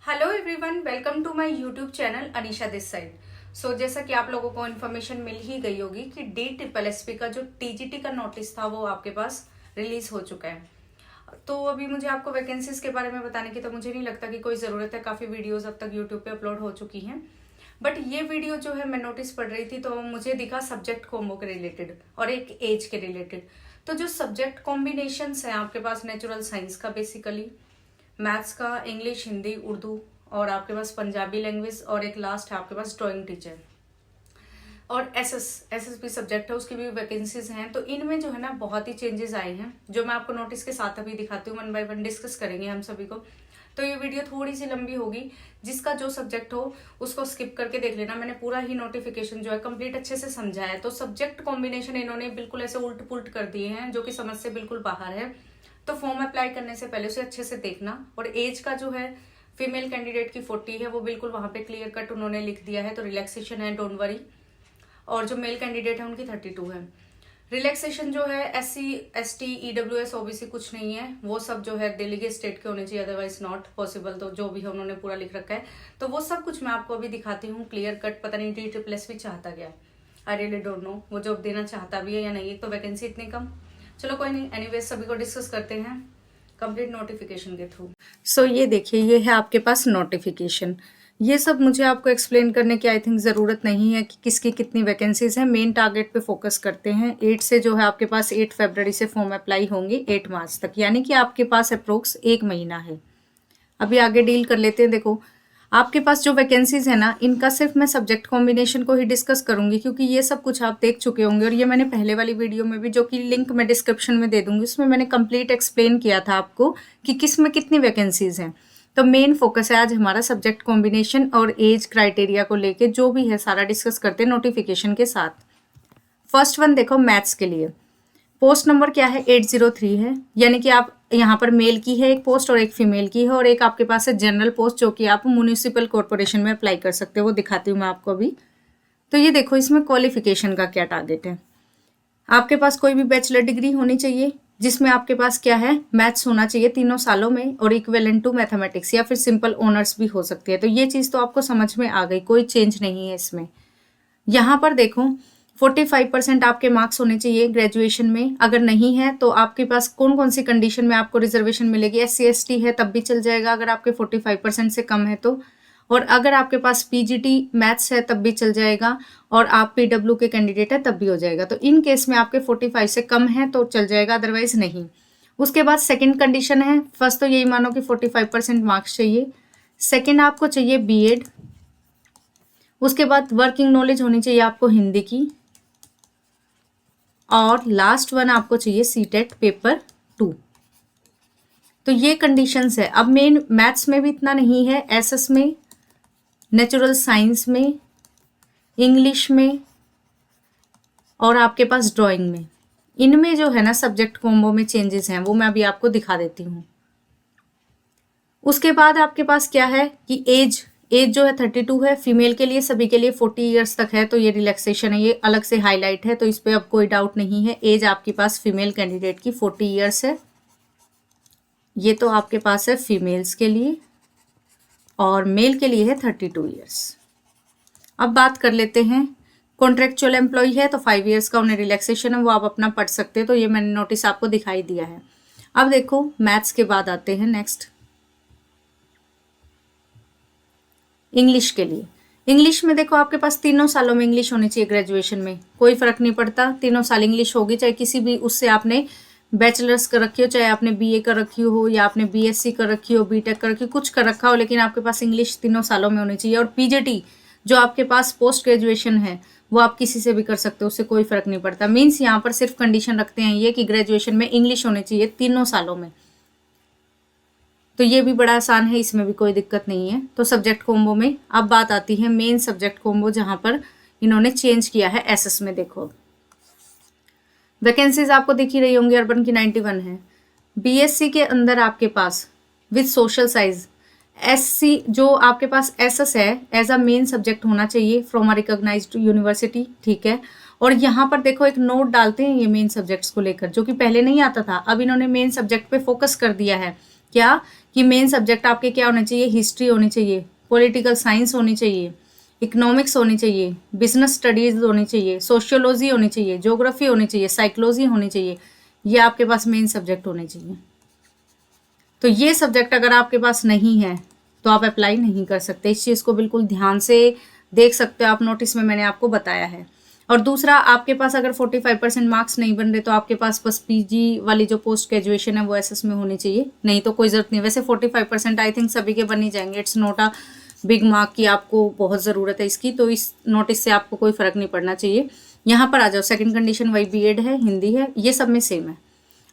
Hello everyone, welcome to my YouTube channel Anisha this side. So जैसा कि आप लोगों को इन्फॉर्मेशन मिल ही गई होगी कि DSSP का जो टीजीटी का नोटिस था वो आपके पास रिलीज हो चुका है। तो अभी मुझे आपको वैकेंसीज के बारे में बताने की तो मुझे नहीं लगता कि कोई ज़रूरत है, काफ़ी वीडियोज़ अब तक यूट्यूब पे अपलोड हो चुकी हैं। बट ये वीडियो जो है मैं नोटिस पढ़ रही थी तो मुझे दिखा सब्जेक्ट कॉम्बो के रिलेटेड और एक एज के रिलेटेड। तो जो सब्जेक्ट कॉम्बिनेशंस हैं आपके पास नेचुरल साइंस का, बेसिकली मैथ्स का, इंग्लिश, हिंदी, उर्दू और आपके पास पंजाबी लैंग्वेज और एक लास्ट है आपके पास ड्राइंग टीचर और एस भी सब्जेक्ट है, उसकी भी वैकेंसीज हैं। तो इनमें जो है ना बहुत ही चेंजेस आए हैं जो मैं आपको नोटिस के साथ अभी दिखाती हूँ, वन बाय वन डिस्कस करेंगे हम सभी को। तो ये वीडियो थोड़ी सी लंबी होगी, जिसका जो सब्जेक्ट हो उसको स्किप करके देख लेना। मैंने पूरा ही नोटिफिकेशन जो है कंप्लीट अच्छे से समझा है। तो सब्जेक्ट कॉम्बिनेशन इन्होंने बिल्कुल ऐसे उल्ट पुल्ट कर दिए हैं जो कि समझ से बिल्कुल बाहर है। तो फॉर्म अप्लाई करने से पहले उसे अच्छे से देखना। और एज का जो है फीमेल कैंडिडेट की 40 है, वो बिल्कुल वहां पे क्लियर कट उन्होंने लिख दिया है, तो रिलैक्सेशन है, डोंट वरी। और जो मेल कैंडिडेट है उनकी 32 है। रिलैक्सेशन जो है SC ST EWS OBC कुछ नहीं है, वो सब जो है दिल्ली के स्टेट के होने चाहिए, अदरवाइज नॉट पॉसिबल। तो जो भी है उन्होंने पूरा लिख रखा है, तो वो सब कुछ मैं आपको अभी दिखाती हूँ क्लियर कट। पता नहीं DSSS भी चाहता क्या, आई रियली डोंट नो वो जॉब देना चाहता भी है या नहीं, एक तो वैकेंसी इतनी कम। चलो कोई नहीं, एनीवेज सभी को डिस्कस करते हैं कंप्लीट नोटिफिकेशन के थ्रू। सो ये देखिए, ये है आपके पास नोटिफिकेशन। ये सब मुझे आपको एक्सप्लेन करने की आई थिंक ज़रूरत नहीं है कि किसकी कितनी वैकेंसीज हैं। मेन टारगेट पे फोकस करते हैं। 8 से जो है आपके पास 8 फरवरी से फॉर्म अप्लाई होंगे 8 मार्च तक, यानी कि आपके पास अप्रोक्स 1 महीना है। अभी आगे डील कर लेते हैं। देखो आपके पास जो वैकेंसीज है ना, इनका सिर्फ मैं सब्जेक्ट कॉम्बिनेशन को ही डिस्कस करूंगी, क्योंकि ये सब कुछ आप देख चुके होंगे और ये मैंने पहले वाली वीडियो में भी, जो कि लिंक मैं डिस्क्रिप्शन में दे दूंगी, उसमें मैंने कंप्लीट एक्सप्लेन किया था आपको कि किस में कितनी वैकेंसीज हैं। तो मेन फोकस है आज हमारा सब्जेक्ट कॉम्बिनेशन और एज क्राइटेरिया को लेके, जो भी है सारा डिस्कस करते हैं नोटिफिकेशन के साथ। फर्स्ट वन देखो, मैथ्स के लिए पोस्ट नंबर क्या है, 803 है, यानी कि आप यहाँ पर मेल की है एक पोस्ट और एक फीमेल की है, और एक आपके पास है जनरल पोस्ट जो कि आप म्यूनिसिपल कॉर्पोरेशन में अप्लाई कर सकते हो, वो दिखाती हूँ मैं आपको अभी। तो ये देखो इसमें क्वालिफिकेशन का क्या टारगेट है। आपके पास कोई भी बैचलर डिग्री होनी चाहिए जिसमें आपके पास क्या है, मैथ्स होना चाहिए 3 सालों में और इक्विवेलेंट टू मैथमेटिक्स, या फिर सिंपल ऑनर्स भी हो सकती है। तो ये चीज़ तो आपको समझ में आ गई, कोई चेंज नहीं है इसमें। यहाँ पर देखो 45% आपके मार्क्स होने चाहिए ग्रेजुएशन में। अगर नहीं है तो आपके पास कौन कौन सी कंडीशन में आपको रिजर्वेशन मिलेगी। SC ST है तब भी चल जाएगा अगर आपके 45% से कम है तो, और अगर आपके पास PGT मैथ्स है तब भी चल जाएगा, और आप PW के कैंडिडेट है तब भी हो जाएगा। तो इन केस में आपके 45 से कम है तो चल जाएगा, अदरवाइज नहीं। उसके बाद सेकेंड कंडीशन है, फर्स्ट तो यही मानो कि 45% मार्क्स चाहिए, सेकेंड आपको चाहिए B.Ed, उसके बाद वर्किंग नॉलेज होनी चाहिए आपको हिंदी की, और लास्ट वन आपको चाहिए CTET पेपर 2। तो ये कंडीशंस है। अब मेन मैथ्स में भी इतना नहीं है, SS में, नेचुरल साइंस में, इंग्लिश में और आपके पास ड्राइंग में, इनमें जो है ना सब्जेक्ट कॉम्बो में चेंजेस हैं, वो मैं अभी आपको दिखा देती हूँ। उसके बाद आपके पास क्या है कि एज जो है 32 है, फीमेल के लिए, सभी के लिए 40 ईयर्स तक है। तो ये रिलैक्सेशन है, ये अलग से हाईलाइट है, तो इस पर अब कोई डाउट नहीं है। एज आपके पास फीमेल कैंडिडेट की 40 ईयर्स है, ये तो आपके पास है फीमेल्स के लिए, और मेल के लिए है 32 ईयर्स। अब बात कर लेते हैं, कॉन्ट्रेक्चुअल एम्प्लॉय है तो 5 ईयर्स का उन्हें रिलैक्सेशन है, वो आप अपना पढ़ सकते हैं। तो ये मैंने नोटिस आपको दिखाई दिया है। अब देखो मैथ्स के बाद आते हैं नेक्स्ट इंग्लिश के लिए। इंग्लिश में देखो आपके पास 3 सालों में इंग्लिश होनी चाहिए ग्रेजुएशन में, कोई फर्क नहीं पड़ता, 3 साल इंग्लिश होगी, चाहे किसी भी उससे आपने बैचलर्स कर रखी हो, चाहे आपने BA कर रखी हो, या आपने BSc कर रखी हो, BTech कर रखी हो, कुछ कर रखा हो, लेकिन आपके पास इंग्लिश 3 सालों में होनी चाहिए। और PGT जो आपके पास पोस्ट ग्रेजुएशन है वो आप किसी से भी कर सकते हो, उससे कोई फर्क नहीं पड़ता। मीन्स यहाँ पर सिर्फ कंडीशन रखते हैं ये कि ग्रेजुएशन में इंग्लिश होनी चाहिए 3 सालों में। तो ये भी बड़ा आसान है, इसमें भी कोई दिक्कत नहीं है। तो सब्जेक्ट कॉम्बो में अब बात आती है मेन सब्जेक्ट कॉम्बो, जहां पर इन्होंने चेंज किया है SS में। देखो वैकेंसीज आपको दिख ही रही होंगी, अर्बन की 91 है। BSc के अंदर आपके पास विद सोशल साइंस, SC जो आपके पास SS है एज अ मेन सब्जेक्ट होना चाहिए फ्रॉम अ रिकॉग्नाइज्ड यूनिवर्सिटी, ठीक है। और यहाँ पर देखो एक नोट डालते हैं ये मेन सब्जेक्ट्स को लेकर, जो कि पहले नहीं आता था, अब इन्होंने मेन सब्जेक्ट पे फोकस कर दिया है। क्या कि मेन सब्जेक्ट आपके क्या होने चाहिए, हिस्ट्री होनी चाहिए, पॉलिटिकल साइंस होनी चाहिए, इकोनॉमिक्स होनी चाहिए, बिजनेस स्टडीज होनी चाहिए, सोशियोलॉजी होनी चाहिए, ज्योग्राफी होनी चाहिए, साइकोलॉजी होनी चाहिए, ये आपके पास मेन सब्जेक्ट होने चाहिए। तो ये सब्जेक्ट अगर आपके पास नहीं है तो आप अप्लाई नहीं कर सकते। इस चीज़ को बिल्कुल ध्यान से देख सकते हो आप, नोटिस में मैंने आपको बताया है। और दूसरा, आपके पास अगर 45% मार्क्स नहीं बन रहे तो आपके पास बस पीजी वाली जो पोस्ट ग्रेजुएशन है वो एसएस में होनी चाहिए, नहीं तो कोई जरूरत नहीं। वैसे 45% आई थिंक सभी के बन ही जाएंगे, it's not a big mark की आपको बहुत ज़रूरत है इसकी, तो इस नोटिस से आपको कोई फर्क नहीं पड़ना चाहिए। यहाँ पर आ जाओ, सेकंड कंडीशन वही बीएड है, हिंदी है, ये सब में सेम है।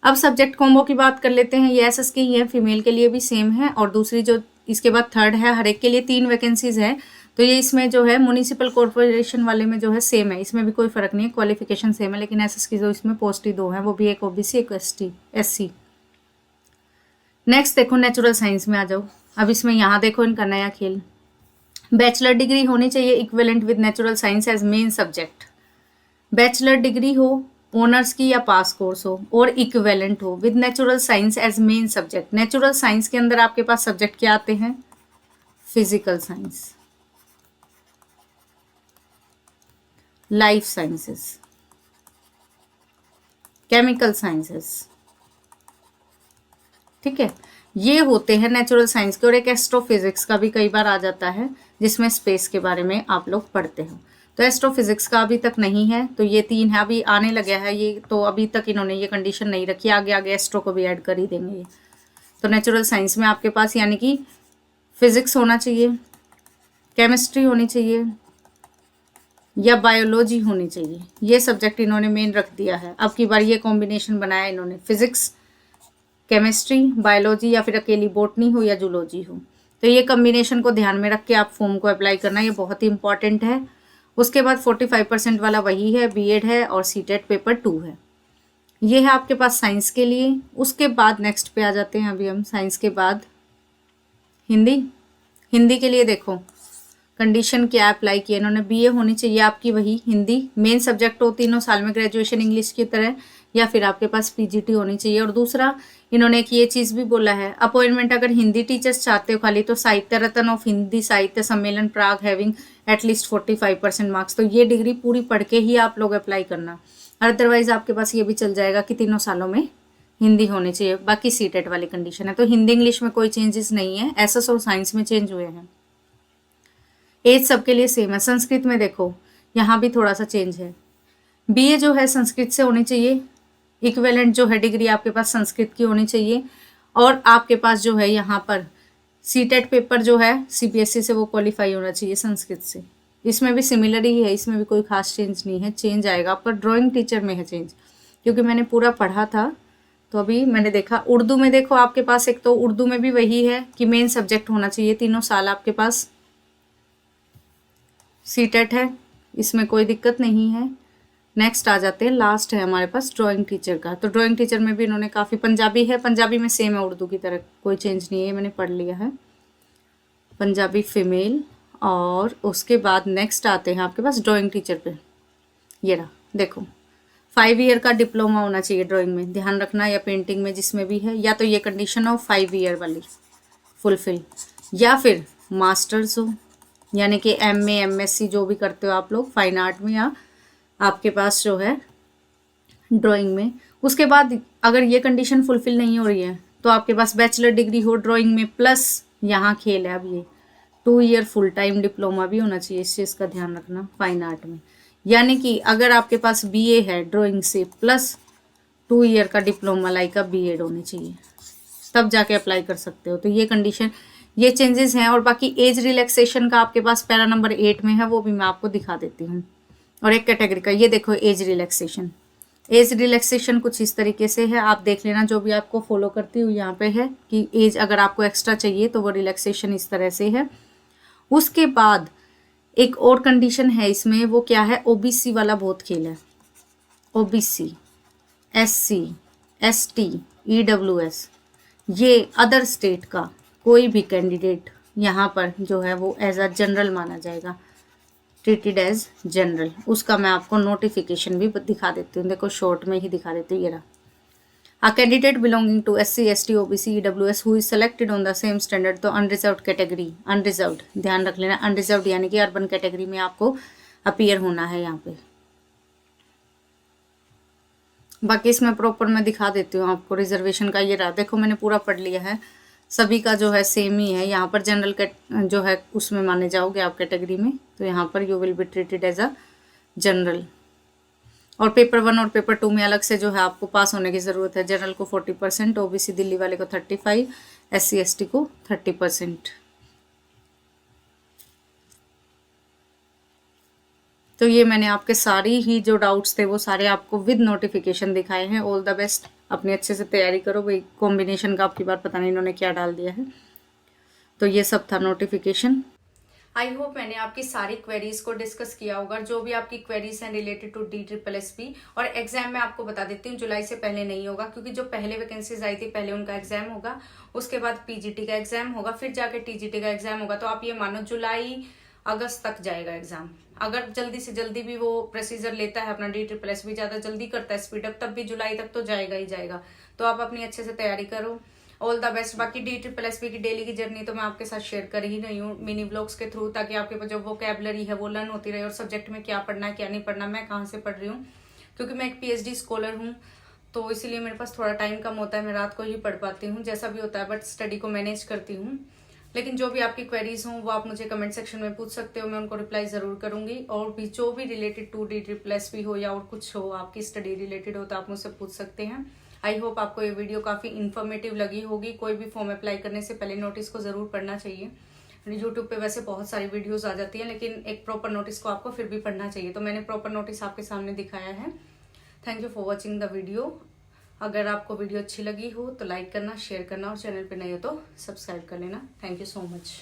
अब सब्जेक्ट कॉम्बो की बात कर लेते हैं, ये एसएस की ही है, फीमेल के लिए भी सेम है। और दूसरी जो इसके बाद थर्ड है, हर एक के लिए 3 वैकेंसीज है, तो ये इसमें जो है म्युनिसिपल कॉर्पोरेशन वाले में जो है सेम है, इसमें भी कोई फर्क नहीं है, क्वालिफिकेशन सेम है, लेकिन एसएस की जो इसमें पोस्ट ही 2 है, वो भी एक ओबीसी एक एससी। नेक्स्ट देखो, नेचुरल साइंस में आ जाओ। अब इसमें यहाँ देखो इनका नया खेल, बैचलर डिग्री होनी चाहिए equivalent with natural science as main subject. Bachelor degree हो ऑनर्स की या पास कोर्स हो और इक्विवेलेंट हो with natural science as main subject. Natural science के अंदर आपके पास सब्जेक्ट क्या आते हैं, physical science, life sciences, chemical sciences, ठीक है, ये होते हैं नेचुरल साइंस के। और एक एस्ट्रोफिजिक्स का भी कई बार आ जाता है, जिसमें स्पेस के बारे में आप लोग पढ़ते हो। तो एस्ट्रोफिजिक्स का अभी तक नहीं है, तो ये 3 है, अभी आने लगे है ये, तो अभी तक इन्होंने ये कंडीशन नहीं रखी, आगे आगे एस्ट्रो को भी ऐड कर ही देंगे ये। तो नेचुरल साइंस में आपके पास यानी कि फिजिक्स होना चाहिए, केमिस्ट्री होनी चाहिए या बायोलॉजी होनी चाहिए, ये सब्जेक्ट इन्होंने मेन रख दिया है। अब की बार ये कॉम्बिनेशन बनाया इन्होंने, फिजिक्स, केमिस्ट्री, बायोलॉजी, या फिर अकेली बॉटनी हो या जूलॉजी हो। तो ये कॉम्बिनेशन को ध्यान में रख के आप फॉर्म को अप्लाई करना, ये बहुत ही इंपॉर्टेंट है। उसके बाद 45% वाला वही है, बीएड है और सीटेट पेपर 2 है। ये है आपके पास साइंस के लिए। उसके बाद नेक्स्ट पे आ जाते हैं, अभी हम साइंस के बाद हिंदी। हिंदी के लिए देखो कंडीशन क्या अप्लाई किया इन्होंने, बीए होनी चाहिए आपकी वही हिंदी, मेन सब्जेक्ट हो 3 साल में ग्रेजुएशन इंग्लिश की तरह, या फिर आपके पास पीजीटी होनी चाहिए। और दूसरा इन्होंने एक ये चीज़ भी बोला है, अपॉइंटमेंट अगर हिंदी टीचर्स चाहते हो खाली, तो साहित्य रत्न ऑफ हिंदी साहित्य सम्मेलन प्राग हैविंग एटलीस्ट 45% मार्क्स, तो ये डिग्री पूरी पढ़ के ही आप लोग अप्लाई करना। अदरवाइज आपके पास ये भी चल जाएगा कि 3 सालों में हिंदी होनी चाहिए, बाकी सीटेट वाली कंडीशन है। तो हिंदी इंग्लिश में कोई चेंजेस नहीं है, एसएस और साइंस में चेंज हुए हैं। एज सबके लिए सेम है। संस्कृत में देखो यहाँ भी थोड़ा सा चेंज है, बीए जो है संस्कृत से होनी चाहिए, इक्विवेलेंट जो है डिग्री आपके पास संस्कृत की होनी चाहिए। और आपके पास जो है यहाँ पर सीटेट पेपर जो है सीबीएसई से वो क्वालिफाई होना चाहिए संस्कृत से। इसमें भी सिमिलर ही है, इसमें भी कोई खास चेंज नहीं है, चेंज आएगा पर ड्राइंग टीचर में है चेंज, क्योंकि मैंने पूरा पढ़ा था तो अभी मैंने देखा। उर्दू में देखो आपके पास एक तो उर्दू में भी वही है कि मेन सब्जेक्ट होना चाहिए, 3 साल आपके पास सीटेट है, इसमें कोई दिक्कत नहीं है। नेक्स्ट आ जाते हैं, लास्ट है हमारे पास ड्राइंग टीचर का। तो ड्राइंग टीचर में भी इन्होंने काफ़ी, पंजाबी है, पंजाबी में सेम है उर्दू की तरह, कोई चेंज नहीं है, मैंने पढ़ लिया है पंजाबी फीमेल। और उसके बाद नेक्स्ट आते हैं आपके पास ड्राइंग टीचर पे, ये रहा देखो 5 ईयर का डिप्लोमा होना चाहिए ड्राइंग में, ध्यान रखना, या पेंटिंग में जिसमें भी है, या तो ये कंडीशन हो 5 ईयर वाली फुलफिल, या फिर मास्टर्स हो, यानी कि एमए एमएससी जो भी करते हो आप लोग फाइन आर्ट में या आपके पास जो है ड्राइंग में। उसके बाद अगर ये कंडीशन फुलफिल नहीं हो रही है तो आपके पास बैचलर डिग्री हो ड्राइंग में, प्लस यहाँ खेल है अब ये 2 ईयर फुल टाइम डिप्लोमा भी होना चाहिए, इस चीज़ का ध्यान रखना फाइन आर्ट में। यानी कि अगर आपके पास बीए है ड्राइंग से प्लस 2 ईयर का डिप्लोमा लाइक का बीएड होनी चाहिए, तब जाके अप्लाई कर सकते हो। तो ये कंडीशन, ये चेंजेस हैं। और बाकी एज रिलैक्सेशन का आपके पास पैरा नंबर 8 में है, वो भी मैं आपको दिखा देती हूँ। और एक कैटेगरी का ये देखो एज रिलैक्सेशन, एज रिलैक्सेशन कुछ इस तरीके से है, आप देख लेना, जो भी आपको फॉलो करती हूँ यहाँ पे है कि एज अगर आपको एक्स्ट्रा चाहिए तो वो रिलैक्सेशन इस तरह से है। उसके बाद एक और कंडीशन है इसमें, वो क्या है, ओबीसी वाला बहुत खेल है। ओबीसी, एससी, एसटी, ईडब्ल्यूएस, ये अदर स्टेट का कोई भी कैंडिडेट यहाँ पर जो है वो एज अ जनरल माना जाएगा, ट्रीटेड एज जनरल। उसका मैं आपको नोटिफिकेशन भी दिखा देती हूँ, देखो शॉर्ट में ही दिखा देती हूँ, ये रहा। A candidate belonging to SC, ST, OBC, EWS who is selected on the same standard, तो अनरिजर्व्ड कैटेगरी, अनरिजर्व्ड ध्यान रख लेना, अनरिजर्व्ड यानी कि अर्बन कैटेगरी में आपको अपीयर होना है यहाँ पे। बाकी इसमें प्रॉपर मैं दिखा देती हूँ आपको रिजर्वेशन का। ये रहा, देखो मैंने पूरा पढ़ लिया है, सभी का जो है सेम ही है। यहाँ पर जनरल जो है उसमें माने जाओगे आप कैटेगरी में, तो यहाँ पर you will be treated as a general. और पेपर 1 और पेपर 2 में अलग से जो है आपको पास होने की ज़रूरत है। जनरल को 40%, ओबीसी दिल्ली वाले को 35, SC ST को 30%। तो ये मैंने आपके सारी ही जो डाउट्स थे वो सारे आपको विद नोटिफिकेशन दिखाए हैं। ऑल द बेस्ट, अपनी अच्छे से तैयारी करो भाई। कॉम्बिनेशन का आपकी बार पता नहीं इन्होंने क्या डाल दिया है। तो ये सब था नोटिफिकेशन। आई होप मैंने आपकी सारी क्वेरीज को डिस्कस किया होगा। जो भी आपकी क्वेरीज हैं रिलेटेड टू DSSP, और एग्जाम में आपको बता देती हूँ जुलाई से पहले नहीं होगा, क्योंकि जो पहले वैकेंसीज आई थी पहले उनका एग्जाम होगा, उसके बाद PGT का एग्जाम होगा, फिर जाके TGT का एग्जाम होगा। तो आप ये मानो जुलाई अगस्त तक जाएगा एग्जाम। अगर जल्दी से जल्दी भी वो प्रोसीजर लेता है अपना DSSP, ज्यादा जल्दी करता है स्पीडअप, तब भी जुलाई तक तो जाएगा ही जाएगा। तो आप अपनी अच्छे से तैयारी करो। All the best. बाकी DSSP की डेली की जर्नी तो मैं आपके साथ शेयर कर ही रही हूँ मिनी ब्लॉग्स के थ्रू, ताकि आपके पास जो वोकैबुलरी है वो लर्न होती रहे, और सब्जेक्ट में क्या पढ़ना है क्या नहीं पढ़ना, मैं कहाँ से पढ़ रही हूँ, क्योंकि मैं एक PhD स्कॉलर हूँ, तो इसीलिए मेरे पास थोड़ा टाइम कम होता है। मैं रात को ही पढ़ पाती हूँ, जैसा भी होता है, बट स्टडी को मैनेज करती हूँ। लेकिन जो भी आपकी क्वेरीज हों वो आप मुझे कमेंट सेक्शन में पूछ सकते हो, मैं उनको रिप्लाई जरूर करूंगी। और भी जो भी रिलेटेड टू DSSP हो या और कुछ हो, आपकी स्टडी रिलेटेड हो, तो आप मुझसे पूछ सकते हैं। आई होप आपको ये वीडियो काफी इन्फॉर्मेटिव लगी होगी। कोई भी फॉर्म अप्लाई करने से पहले नोटिस को जरूर पढ़ना चाहिए। यूट्यूब पे वैसे बहुत सारी वीडियोस आ जाती हैं, लेकिन एक प्रॉपर नोटिस को आपको फिर भी पढ़ना चाहिए। तो मैंने प्रॉपर नोटिस आपके सामने दिखाया है। Thank you for watching the video. अगर आपको वीडियो अच्छी लगी हो तो लाइक करना, शेयर करना, और चैनल पे नए हो तो सब्सक्राइब कर लेना। Thank you so much.